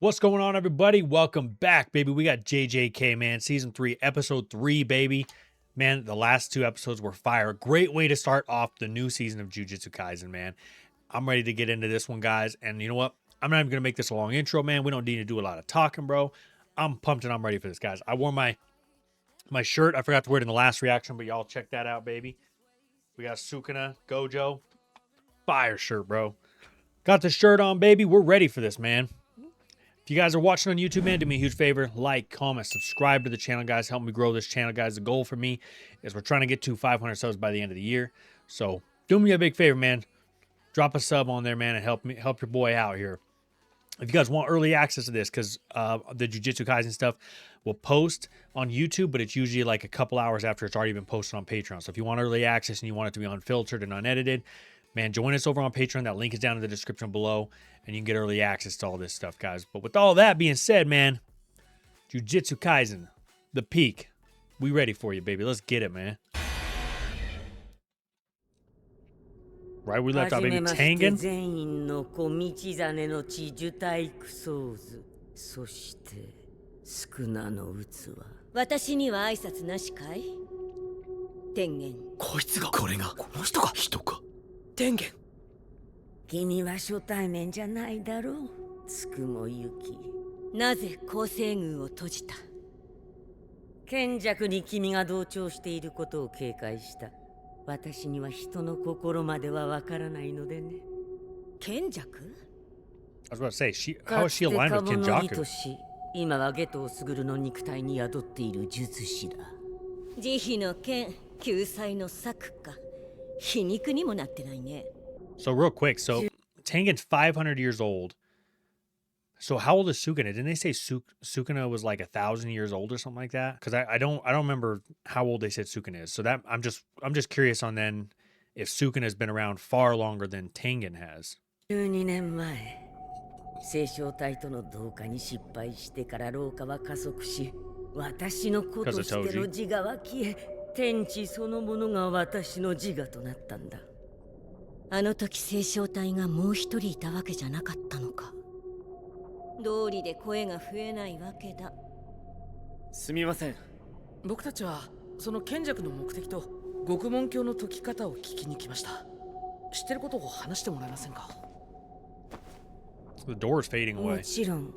What's going on, everybody? Welcome back, baby. We got JJK, man. Season 3, Episode 3, baby. Man, the last two episodes were fire. Great way to start off the new season of Jujutsu Kaisen, man. I'm ready to get into this one, guys. And you know what? I'm not even going to make this a long intro, man. We don't need to do a lot of talking, bro. I'm pumped and I'm ready for this, guys. I wore my shirt. I forgot to wear it in the last reaction, but y'all check that out, baby. We got Sukuna, Gojo. Fire shirt, bro. Got the shirt on, baby. We're ready for this, man. If you guys are watching on YouTube, man, do me a huge favor. Like, comment, subscribe to the channel, guys. Help me grow this channel, guys. The goal for me is we're trying to get to 500 subs by the end of the year. So do me a big favor, man. Drop a sub on there, man, and help your boy out here. If you guys want early access to this, because the Jujutsu Kaisen stuff will post on YouTube, but it's usually like a couple hours after it's already been posted on Patreon. So if you want early access and you want it to be unfiltered and unedited, man, join us over on Patreon. That link is down in the description below, and you can get early access to all this stuff, guys. But with all that being said, man, Jujutsu Kaisen, the peak. We ready for you, baby. Let's get it, man. Right, we left out, baby. Tengen. 私には挨拶なしかい？天元。こいつがこれがこの人が人か。天元。君は初対面じゃないだろう。つくもゆき。なぜ厚生宮を閉じた？賢弱に君が同調していることを警戒した。私には人の心まではわからないのでね。賢弱？ I was about to say, how is she aligned with Kenjaku? 今は夏油傑の肉体に宿っている術師だ。慈悲の剣、救済の策か。皮肉にもなってないね。So real quick, so Tengen's 500 years old. So how old is Sukuna? Didn't they say Sukuna was like 1,000 years old or something like that? Because I don't remember how old they said Sukuna is. So that I'm just curious on then if Sukuna has been around far longer than Tengen has. 12年前、聖書体との同化に失敗してから老化は加速し、私の子としての自我は消え、天地そのものが私の自我となったんだ。あの時聖書体がもう一人いたわけじゃなかったのか。道理で声が増えないわけだ。すみません。僕たちはその賢弱の目的と獄門教の解き方を聞きに来ました。知ってることを話してもらえませんか？ The door is fading も away. ちろん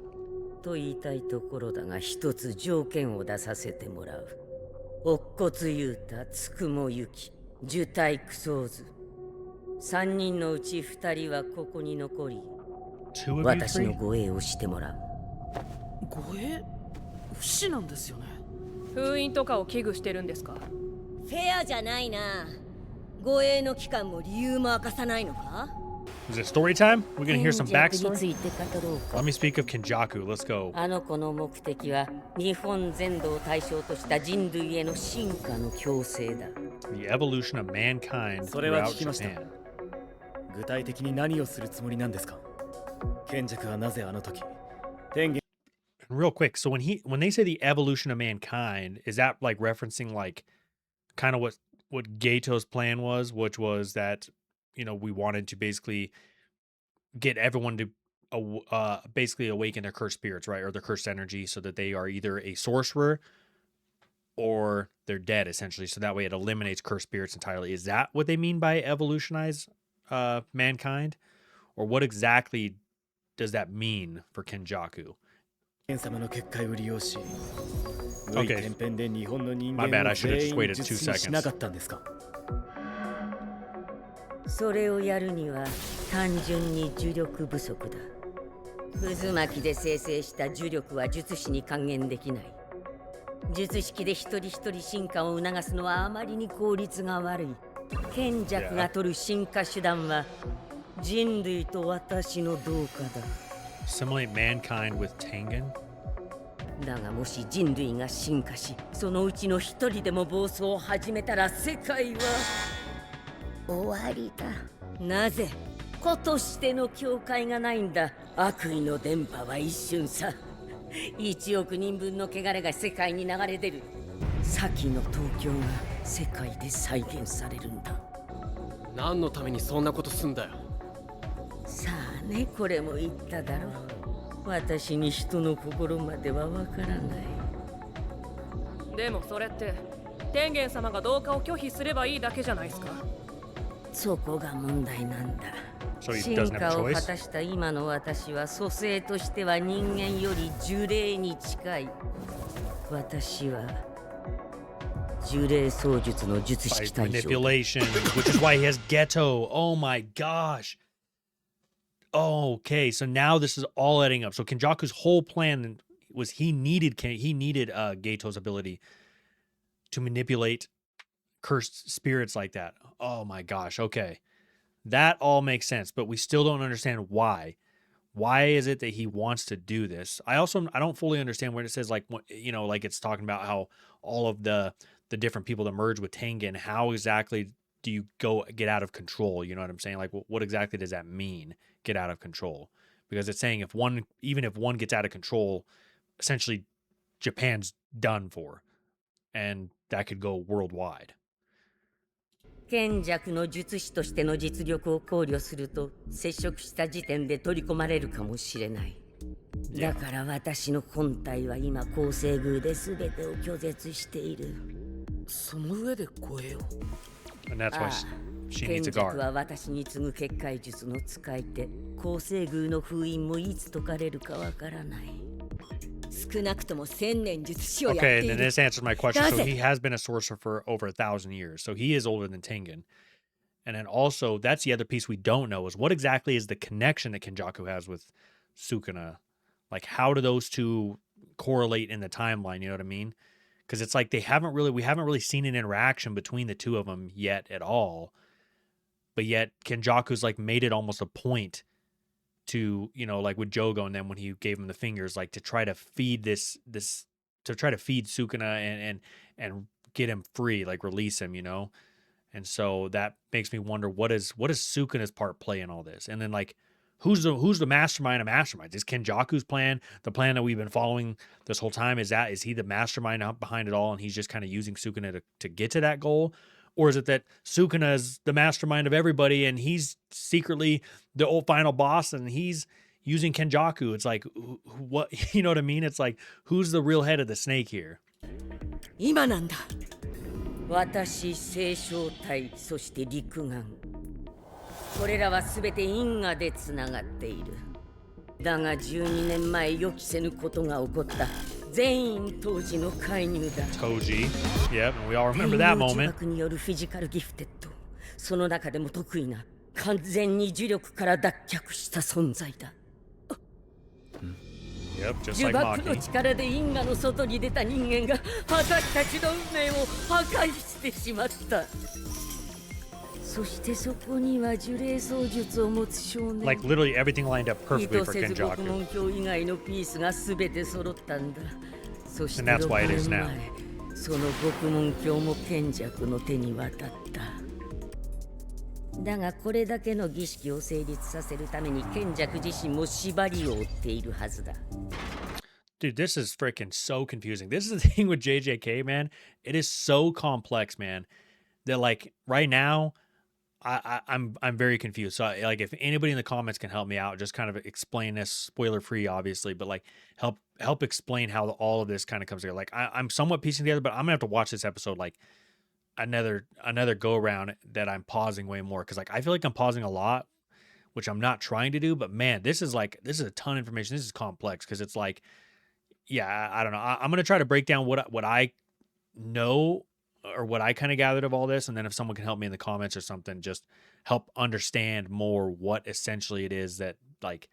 と言いたいところだが、一つ条件を出させてもらう。乙骨雄太、つくもゆき、呪体クソーズ。3人のうち2人はここに残り、私の護衛をしてもらう。護衛？不死なんですよね。封印とかを危惧してるんですか？フェアじゃないな。護衛の期間も理由も明かさないのか？ Is it story time? We're gonna hear some 賢弱 backstory? について語ろうか。 Let me speak of Kenjaku. Let's go. あの子の目的は日本全土を対象とした人類への進化の強制だ。The evolution of mankind それは throughout 聞きました。 Japan. 具体的に何をするつもりなんですか？賢弱はなぜあの時天元 Real quick, so when they say the evolution of mankind, is that like referencing like kind of what Gato's plan was, which was that, you know, we wanted to basically get everyone to basically awaken their cursed spirits, right, or their cursed energy, so that they are either a sorcerer or they're dead, essentially. So that way it eliminates cursed spirits entirely. Is that what they mean by evolutionize mankind, or what exactly does that mean for Kenjaku? 様の結界を利用し、 Okay. 天変で日本の人 My 間 bad, I を should have 全 just 員 waited 術 2師にしな seconds. かったんですか？それをやるには単純に呪力不足だ。渦巻きで生成した呪力は術師に還元できない。術式で一人一人進化を促すのはあまりに効率が悪い。賢弱が取る進化手段は人類と私の同化だ。Assimilate mankind with Tengen? だがもし人類が進化し、そのうちの一人でも暴走を始めたら世界は終わりだ。なぜ子としての境界がないんだ。悪意の電波は一瞬さ。1億人分の汚れが世界に流れ出る。先の東京が世界で再現されるんだ。何のためにそんなことすんだよ。さあね、これも言っただろう。私に人の心まではわからない。でもそれって天元様が同化を拒否すればいいだけじゃないですか。そこが問題なんだ。 So he 進 doesn't have 化 a を果 choice? たした今の私は蘇生としては人間より呪霊に近い。私は呪霊操術の術 By 式対象だ。 manipulation, which is why he has ghetto. Oh my gosh. Okay, so now this is all adding up. So Kenjaku's whole plan was he needed Gato's ability to manipulate cursed spirits like that. Oh my gosh. Okay. That all makes sense, but we still don't understand why. Why is it that he wants to do this? I don't fully understand when it says like like it's talking about how all of the different people that merge with Tengen, how exactly do you get out of control? You know what I'm saying? Like what exactly does that mean? Get out of control? Because it's saying even if one gets out of control, essentially Japan's done for, and that could go worldwide. 賢弱の術師としての実力を考慮すると接触した時点で取り込まれるかもしれない。だから私の本体は今構成宮で全てを拒絶している。その上で声を。And that's why she 賢 needs a 弱 guard. は私に次ぐ結界術の使い手。構成宮の封印もいつ解かれるかわからない。少なくとも1000年術師をやっ Okay, て and い then る。 this answers my question. So Does it? he has been a sorcerer for over 1,000 years. So he is older than Tengen. And then also, that's the other piece we don't know is what exactly is the connection that Kenjaku has with Sukuna? Like, how do those two correlate in the timeline? You know what I mean? Because it's like we haven't really seen an interaction between the two of them yet at all. But yet Kenjaku's like made it almost a point to, like with Jogo and then when he gave him the fingers, like to try to feed to try to feed Sukuna and get him free, like release him, And so that makes me wonder what is Sukuna's part play in all this? And then like who's the mastermind of masterminds? Is Kenjaku's plan the plan that we've been following this whole time? Is he the mastermind out behind it all and he's just kind of using Sukuna to get to that goal? Or is it that Sukuna is the mastermind of everybody and he's secretly the old final boss and he's using Kenjaku? It's like, what, you know what I mean? It's like, who's the real head of the snake here? 今なんだ。私、聖正体、そして陸眼。これらはすべて因果でつながっている。だが12年前予期せぬことが起こった全員当時の介入だ。 Koji. Yep, and we all remember that 天の呪 moment. 縛によるフィジカルギフテッド。その中でも得意な完全に呪力から脱却した存在だ。 Yep, just 呪 like 縛の Maki. 力で因果の外に出た人間が私たちの運命を破壊してしまった。そしてそこには呪霊操術を持つ少年。 Like literally everything lined up 意 perfectly 図 for せず獄 Kenjaku. 門鏡以外のピースが全て揃ったんだ。そして And that's 6 why it is 年 now. 前、その獄門鏡も賢弱の手に渡った。だがこれだけの儀式を成立させるために賢弱自身も縛りを負っているはずだ。Dude, this is freaking so confusing. This is the thing with JJK, man. It is so complex, man. That like right now, I'm very confused. So like, if anybody in the comments can help me out, just kind of explain this, spoiler free, obviously, but like help explain how all of this kind of comes together. Like I'm somewhat piecing together, but I'm gonna have to watch this episode like another go around that I'm pausing way more because like I feel like I'm pausing a lot, which I'm not trying to do. But man, this is a ton of information. This is complex because it's like. Yeah, I don't know. I'm going to try to break down what I know or what I kind of gathered of all this. And then if someone can help me in the comments or something, just help understand more what essentially it is that like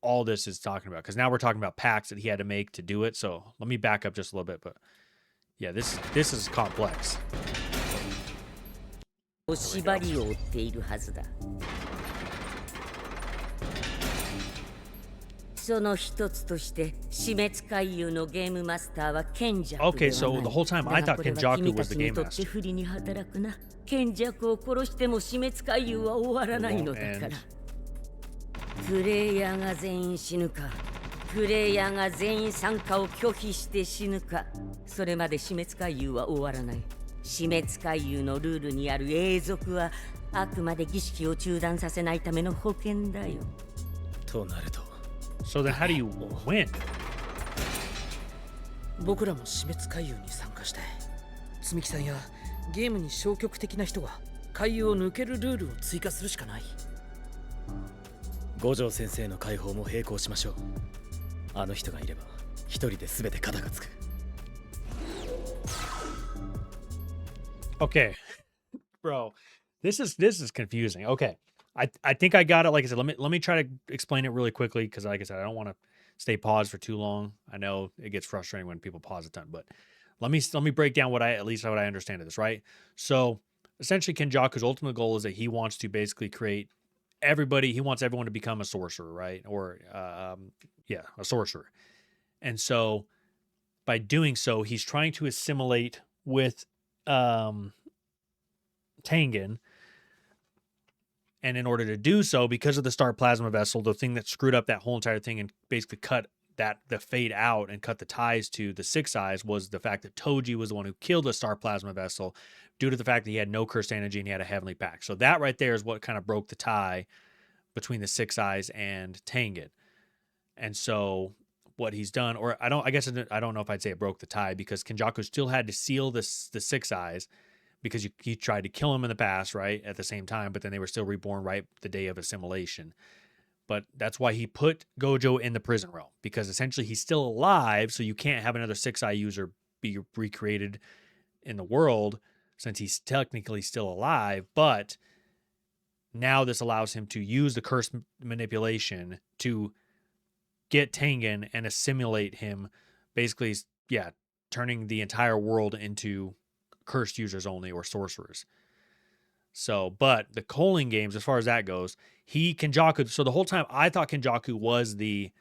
all this is talking about. Because now we're talking about pacts that he had to make to do it. So let me back up just a little bit. But yeah, this is complex. 縛りを負っているはずだ。その一つとして死滅回遊のゲームマスターは賢弱ではない。 Okay, so the whole time I だ thought がこれは Kenjaku 君た was ち the に game とって master. 不利に働くな。賢弱を殺しても死滅回遊は終わらないのだから。プレイヤーが全員死ぬか、プレイヤーが全員参加を拒否して死ぬか、それまで死滅回遊は終わらない。死滅回遊のルールにある永続はあくまで儀式を中断させないための保険だよ。となると So then how do you win? 僕らも死滅回遊に参加して積木さんやゲームに消極的な人が回遊を抜けるルールを追加するしかない。五条先生の解放も並行しましょう。あの人がいれば一人で全て肩がつく。 Okay. Bro, this is confusing. Okay. I think I got it. Like I said, let me try to explain it really quickly because like I said, I don't want to stay paused for too long. I know it gets frustrating when people pause a ton, but let me break down what I understand of this, right? So essentially Kenjaku's ultimate goal is that he wants to basically create he wants everyone to become a sorcerer, right? Or a sorcerer. And so by doing so, he's trying to assimilate with Tengen. And in order to do so, because of the Star Plasma Vessel, the thing that screwed up that whole entire thing and basically cut the fate out and cut the ties to the Six Eyes was the fact that Toji was the one who killed the Star Plasma Vessel due to the fact that he had no cursed energy and he had a heavenly pact. So that right there is what kind of broke the tie between the Six Eyes and Tengen. And so what he's done, or I don't know if I'd say it broke the tie because Kenjaku still had to seal the Six Eyes because he tried to kill him in the past, right, at the same time, but then they were still reborn right the day of assimilation. But that's why he put Gojo in the prison realm, because essentially he's still alive, so you can't have another Six-Eye user be recreated in the world since he's technically still alive, but now this allows him to use the curse manipulation to get Tengen and assimilate him, basically, turning the entire world into cursed users only or sorcerers. So, but the Culling games, as far as that goes, Kenjaku. So the whole time I thought Kenjaku was the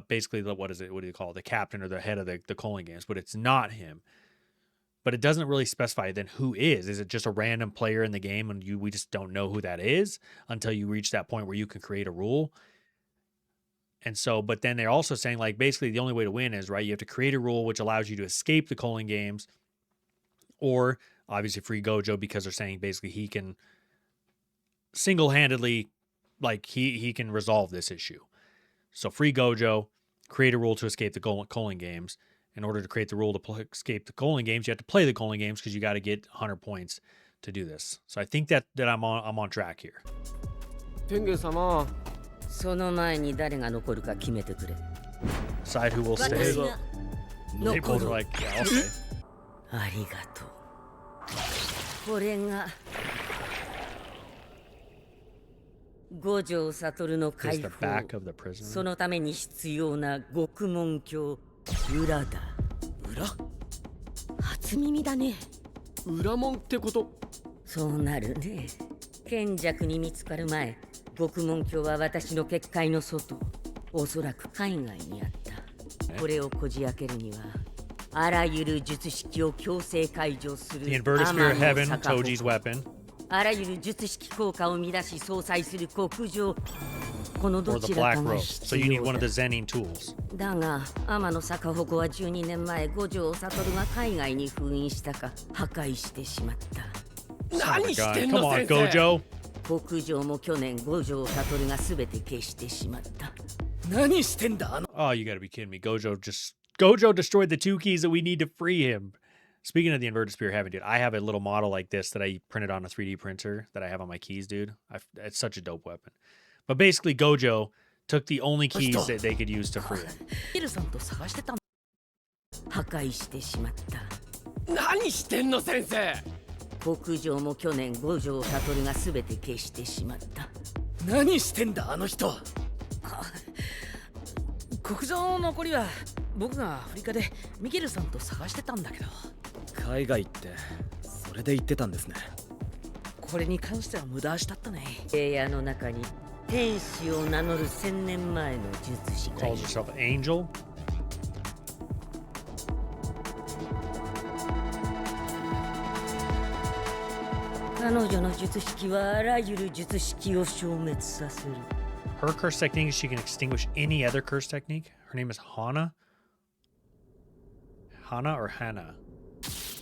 basically what do you call it? The captain or the head of the Culling games, but it's not him. But it doesn't really specify then who is. Is it just a random player in the game and we just don't know who that is until you reach that point where you can create a rule? And so, but then they're also saying like basically the only way to win is, right, you have to create a rule which allows you to escape the Culling games, or obviously free Gojo, because they're saying basically he can single-handedly, like he can resolve this issue. So free Gojo, create a rule to escape the Culling games. In order to create the rule to escape the Culling games, you have to play the Culling games because you got to get 100 points to do this. So I think that I'm on track here. Tengen-sama. その前に誰が残るか決めてくれ。 Decide who will stay. They both are like, yeah, I'll stay. ありがとう。これが五条悟の解放。そのために必要な獄門鏡裏だ。裏？初耳だね。裏門ってこと？そうなるね。賢弱に見つかる前、獄門鏡は私の結界の外、おそらく海外にあった。これをこじ開けるには。あらゆる術式を強制解除する The inverted spirit of heaven, Toji's weapon. あらゆる術式効果を乱し相殺する極上このどちらかが必 So you need 要 one of だ the Zenin tools. だが天の逆鉾は12年前五条悟が海外に封印したか破壊してしまった。何してん Come の on, 先生。 Gojo. 極上も去年五条悟が全て消してしまった。何してんだあの。Oh, you gotta be kidding me. Gojo destroyed the 2 keys that we need to free him. Speaking of the inverted spear heaven, dude, I have a little model like this that I printed on a 3D printer that I have on my keys, dude. It's such a dope weapon. But basically, Gojo took the only keys that they could use to free him. ヒルさんと探してたん。破壊してしまった。何してんの先生。極上も去年五条悟が全て消してしまった。何してんだあの人。国上の残りは僕がアフリカでミゲルさんと探してたんだけど。海外ってそれで言ってたんですね。これに関しては無駄足だったね。平野の中に天使を名乗る1000年前の術師がい Calls る。 herself Angel. 彼女の術式はあらゆる術式を消滅させる。Her curse technique is she can extinguish any other curse technique. Her name is Hana. Hana or Hana?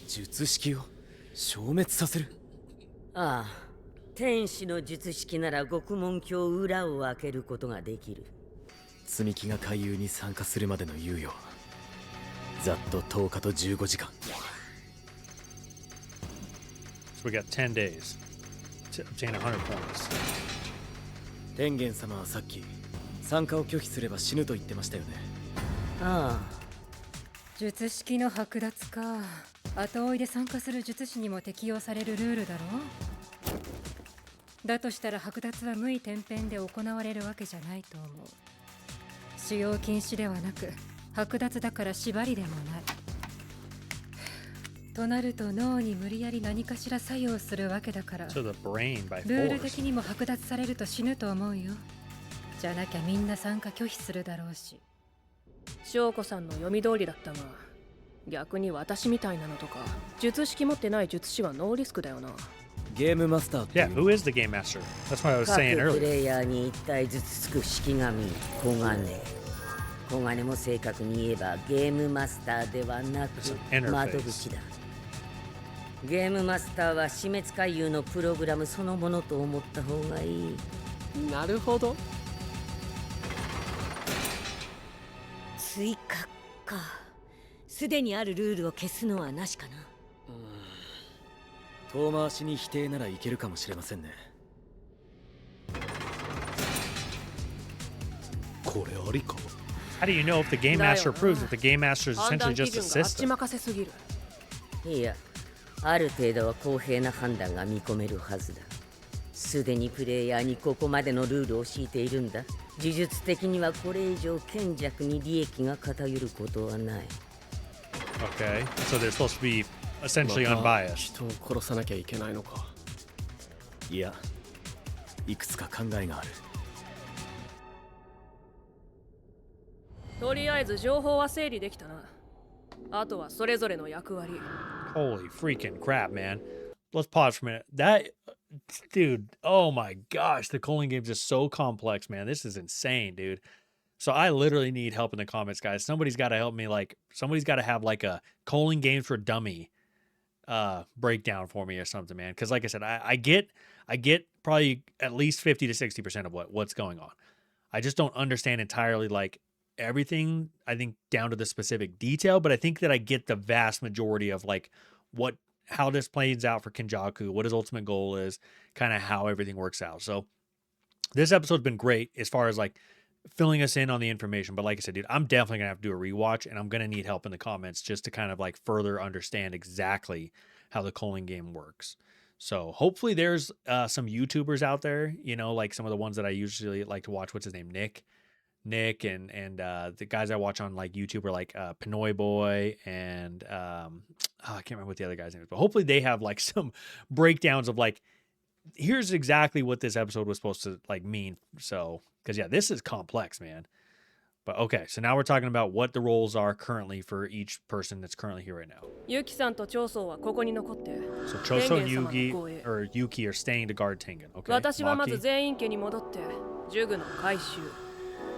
術式を消滅させる。ああ、天使の術式なら獄門鏡裏を開けることができる。積み木が回遊に参加するまでの猶予はざっと10日と15時間。 So we got 10 days to obtain 100 points. 天元様はさっき参加を拒否すれば死ぬと言ってましたよね。ああ、術式の剥奪か。後追いで参加する術師にも適用されるルールだろう。だとしたら剥奪は無意転変で行われるわけじゃないと思う。使用禁止ではなく剥奪だから縛りでもない。となると脳に無理やり何かしら作用するわけだから、 To the brain by ルール force. 的にも剥奪されると死ぬと思うよ。じゃなきゃみんな参加拒否するだろうし。翔子さんの読み通りだったが、逆に私みたいなのとか術式持ってない術師はノーリスクだよな。ゲームマスターってい Yeah, う who is the game master? That's what I was 各 saying プ earlier. レイヤーに1体ずつつく式神小金。小金も正確に言えばゲームマスターではなく Interface 窓口だ。ゲームマスターは死滅回遊のプログラムそのものと思った方がいい。なるほど。追加か。すでにあるルールを消すのはなしかな。遠回しに否定ならいけるかもしれませんね。これありか。 How do you know if the game master approves if the game master is 判 essentially 断基 just a 準があっち system? 任せすぎる。いや、ある程度は公平な判断が見込めるはずだ。すでにプレイヤーにここまでのルールを敷いているんだ。呪術的にはこれ以上賢弱に利益が偏ることはない。Okay, so they're supposed to be essentially また unbiased. 人を殺さなきゃいけないのか。いや、いくつか考えがある。とりあえず情報は整理できたな。あとはそれぞれの役割。 Holy freaking crap, man. Let's pause for a minute. That, dude, oh my gosh, the Culling game is just so complex, man. This is insane, dude. So I literally need help in the comments, guys. Somebody's got to help me. Like, somebody's got to have like a Culling games for dummy breakdown for me or something, man. Because like I said, I get probably at least 50 to 60% of what's going on. I just don't understand entirely like everything, I think, down to the specific detail, but I think that I get the vast majority of like how this plays out for Kenjaku, what his ultimate goal is, kind of how everything works out. So this episode's been great as far as like filling us in on the information, but like I said, dude, I'm definitely gonna have to do a rewatch, and I'm gonna need help in the comments just to kind of like further understand exactly how the Culling game works. So hopefully there's some YouTubers out there, you know, like some of the ones that I usually like to watch. What's his name? Nick and the guys I watch on like YouTube are like Pinoy Boy and I can't remember what the other guy's name is, but hopefully they have like some breakdowns of like, here's exactly what this episode was supposed to like mean. So, because yeah, this is complex, man. But okay, so now we're talking about what the roles are currently for each person that's currently here right now. ユキさんと長宗はここに残って。 So Choso and 天元様の Yugi 護衛。 or Yuki are staying to guard Tengen. Okay. 私はまず Maki? 全員家に戻って呪具の回収。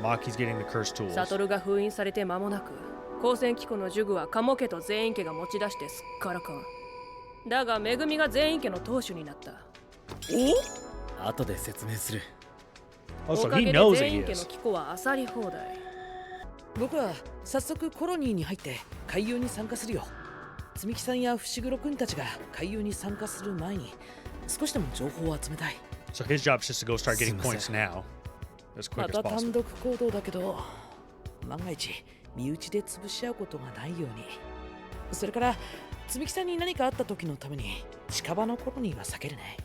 Maki's getting the cursed tools. サトルが封印されて間もなく、光線機構の呪具はカモ家と全員家が持ち出してすっからかん。だがめぐみが全員家の当主になった。後で説明する。 Oh, お so か he げで knows that 全 he 員家の is. 機構は漁り放題。僕は早速コロニーに入って海遊に参加するよ。積木さんや伏黒くんたちが海遊に参加する前に少しでも情報を集めたい。 So his job is just to go start getting points now. As ま quick as た単 possible. 独行動だけど、万が一身内で潰し合うことがないように。それから積木さんに何かあった時のために近場のコロニーは避けるね。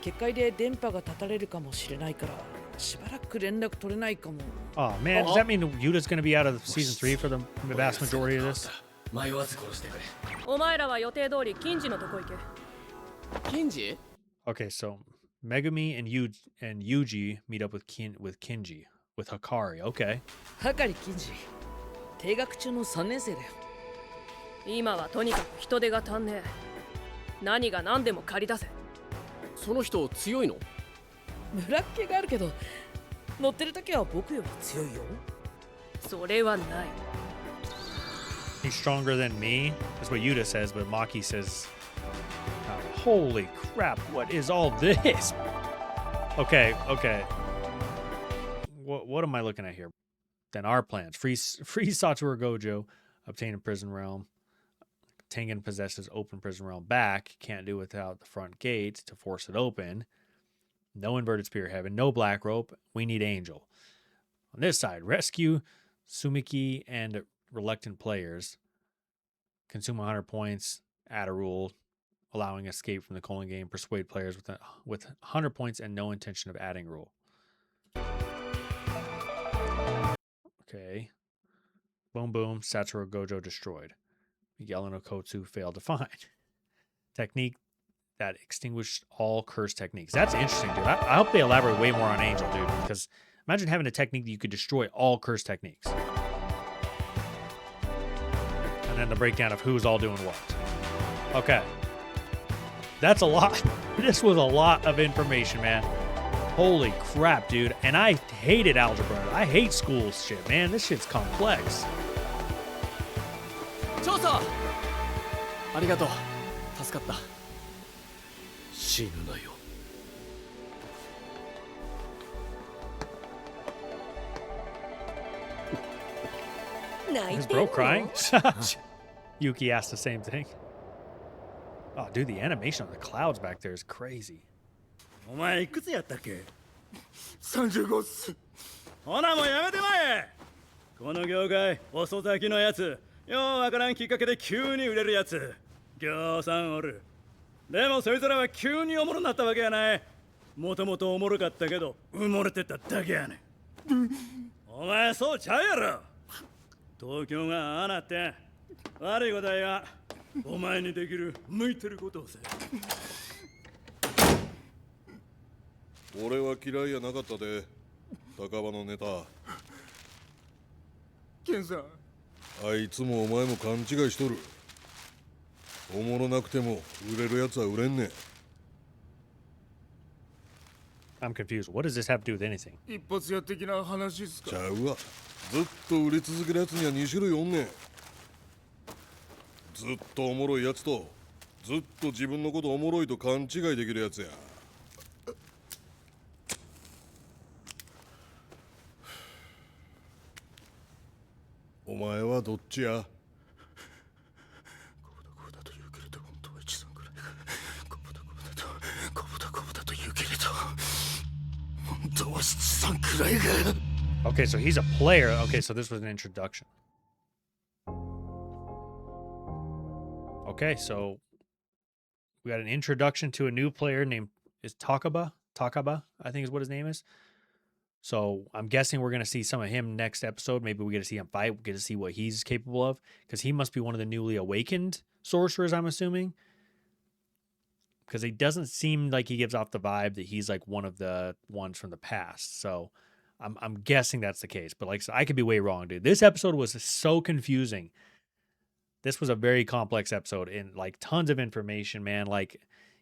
結界で電波が断たれるかもしれないからしばらく連絡取れないかも。 Oh man, does that mean Yuta's going to be out of season 3 for the vast majority of this? 迷わず殺してくれ。お前らは予定通り金次のとこ行け。ケンジ Okay, so Megumi and Yuji meet up with Kinji with Hakari. Okay. 係金次、停学中の3年生だよ。今はとにかく人手が足んねえ。何が何でも借り出せ。その人強いの？村っ気があるけど、乗ってる時は僕より強いよ。それはない。 He's stronger than me. That's what Yuta says, but Maki says, oh, holy crap, what is all this? Okay. What what am I looking at here? Then our plans: free Satoru Gojo, obtain a prison realm. Tengen possesses open prison realm back. Can't do without the front gate to force it open. No inverted spear heaven. No black rope. We need angel. On this side, rescue Sumiki and reluctant players. Consume 100 points. Add a rule allowing escape from the Culling game. Persuade players with 100 points and no intention of adding rule. Okay. Boom, boom. Satoru Gojo destroyed. Miguel and Okotsu failed to find. Technique that extinguished all curse techniques. That's interesting, dude. I hope they elaborate way more on Angel, dude, because imagine having a technique that you could destroy all curse techniques. And then the breakdown of who's all doing what. Okay. That's a lot. This was a lot of information, man. Holy crap, dude. And I hated algebra. I hate school shit, man. This shit's complex. 調査ありがとう助かった死ぬなよ Is bro crying? Yuki asked the same thing. Oh, dude, the animation on the clouds back there is crazy. お前いくつやったっけ35っすほなもうやめてまえこの業界遅咲きのやつようわからんきっかけで急に売れるやつぎょうさんおるでもそいつらは急におもろなったわけやないもともとおもろかったけど埋もれてただけやねんお前そうちゃうやろ東京がああなって悪いことはお前にできる向いてることをせ俺は嫌いやなかったで高場のネタケンさんあいつもお前も勘違いしとるおもろなくても売れるやつは売れんねん I'm confused. What does this have to do with anything? 一発屋的な話っすかちゃうわずっと売れ続けるやつには2種類おんねんずっとおもろいやつとずっと自分のことおもろいと勘違いできるやつやお前はどっちやこぶだと言うけれど本当は一三くらいこぶだと言うけれど本当は七三くらいが Okay, so he's a player. Okay, so this was an introduction. Okay, so we got an introduction to a new player named Takaba, I think is what his name is. So I'm guessing we're going to see some of him next episode. Maybe we get to see him fight. We get to see what he's capable of. Because he must be one of the newly awakened sorcerers, I'm assuming. Because he doesn't seem like he gives off the vibe that he's like one of the ones from the past. So I'm guessing that's the case. But like I said, I could be way wrong, dude. This episode was so confusing. This was a very complex episode and like tons of information, man. Like,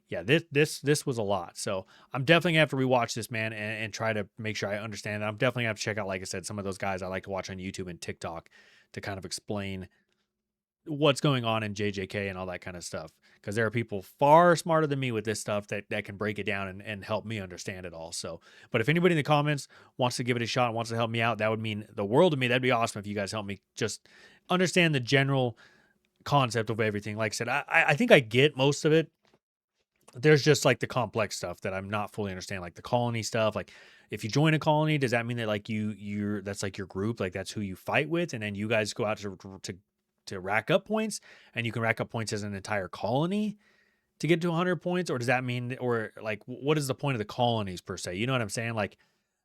yeah, this was a lot. So I'm definitely gonna have to rewatch this, man, and try to make sure I understand it. I'm definitely gonna have to check out, like I said, some of those guys I like to watch on YouTube and TikTok to kind of explain what's going on in JJK and all that kind of stuff. Because there are people far smarter than me with this stuff that can break it down and help me understand it all. So, but if anybody in the comments wants to give it a shot and wants to help me out, that would mean the world to me. That'd be awesome if you guys help me just understand the general concept of everything. Like I said, I think I get most of it. There's just like the complex stuff that I'm not fully understanding, like the colony stuff. Like if you join a colony, does that mean that like you're that's like your group, like that's who you fight with, and then you guys go out to rack up points, and you can rack up points as an entire colony to get to 100 points? Or does that mean, or like, what is the point of the colonies per se? You know what I'm saying? Like,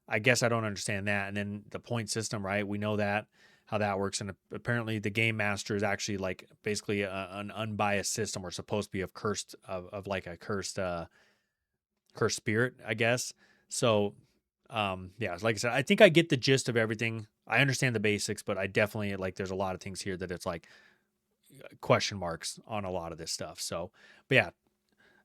I guess I don't understand that. And then the point system, right? We know that, how that works. And apparently the game master is actually like basically an unbiased system, or supposed to be of cursed, of like a cursed spirit, I guess. So, yeah, like I said, I think I get the gist of everything. I understand the basics, but I definitely like, there's a lot of things here that it's like question marks on a lot of this stuff. So, but yeah,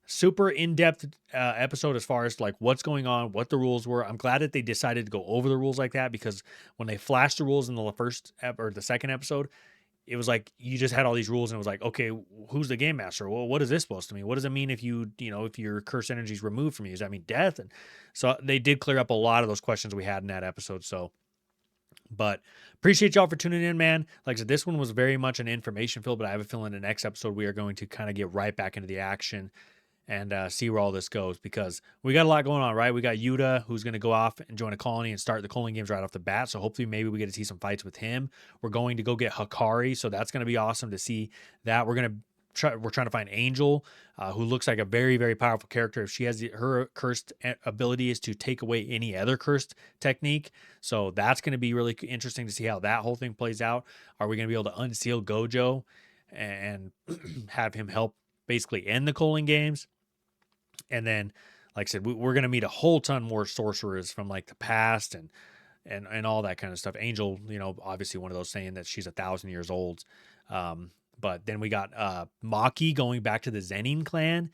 super in-depth episode as far as like what's going on, what the rules were. I'm glad that they decided to go over the rules like that, because when they flashed the rules in the first or the second episode, it was like you just had all these rules and it was like, okay, who's the game master? Well, what is this supposed to mean? What does it mean if if your curse energy is removed from you? Does that mean death? And so they did clear up a lot of those questions we had in that episode. So But appreciate y'all for tuning in, man. Like I said, this one was very much an information filled, but I have a feeling the next episode we are going to kind of get right back into the action and see where all this goes, because we got a lot going on, right? We got Yuta, who's going to go off and join a colony and start the Culling games right off the bat. So hopefully maybe we get to see some fights with him. We're going to go get Hikari, so that's going to be awesome to see that. We're trying to find Angel, who looks like a very, very powerful character. If she has her cursed ability is to take away any other cursed technique. So that's going to be really interesting to see how that whole thing plays out. Are we going to be able to unseal Gojo and have him help basically end the Culling games? And then, like I said, we're going to meet a whole ton more sorcerers from like the past and all that kind of stuff. Angel, obviously one of those saying that she's 1,000 years old. But then we got Maki going back to the Zenin clan.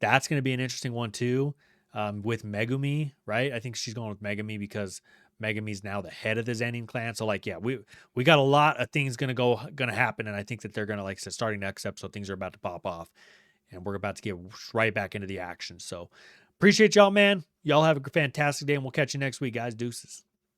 That's going to be an interesting one too, with Megumi, right? I think she's going with Megumi because Megumi's now the head of the Zenin clan. So like, yeah, we got a lot of things going to happen. And I think that they're going to, like I said, starting next episode, things are about to pop off. And we're about to get right back into the action. So appreciate y'all, man. Y'all have a fantastic day, and we'll catch you next week, guys. Deuces.